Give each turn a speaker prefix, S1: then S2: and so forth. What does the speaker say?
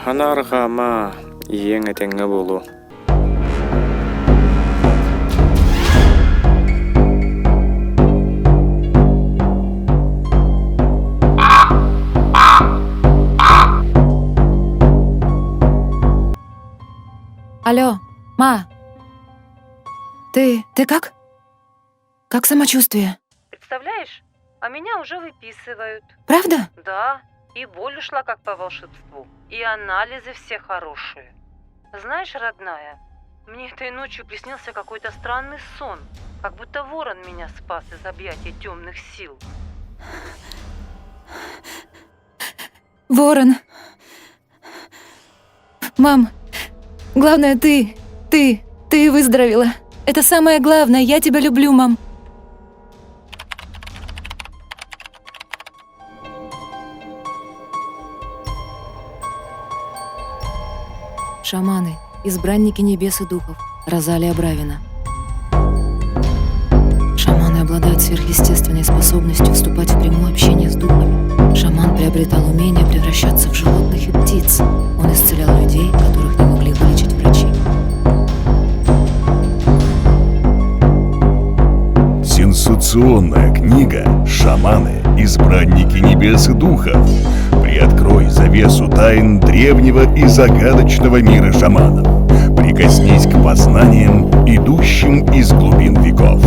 S1: Анаргама ең этеңе болу.
S2: Алло, ма. Ты как? Как самочувствие?
S3: Представляешь, а меня уже выписывают.
S2: Правда?
S3: Да, и боль ушла как по волшебству. И анализы все хорошие. Знаешь, родная, мне этой ночью приснился какой-то странный сон. Как будто ворон меня спас из объятий темных сил.
S2: Ворон. Мам, главное, ты выздоровела. Это самое главное. Я тебя люблю, мам. Шаманы, избранники небес и духов. Розалия Бравина. Шаманы обладают сверхъестественной способностью вступать в прямое общение с духами. Шаман приобретал умение превращаться в животных и птиц. Он исцелял людей, которых не могли вылечить врачи.
S4: Сенсационная книга «Шаманы. Избранники небес и духов». Приоткрой завесу тайн древнего и загадочного мира шаманов. Прикоснись к познаниям, идущим из глубин веков.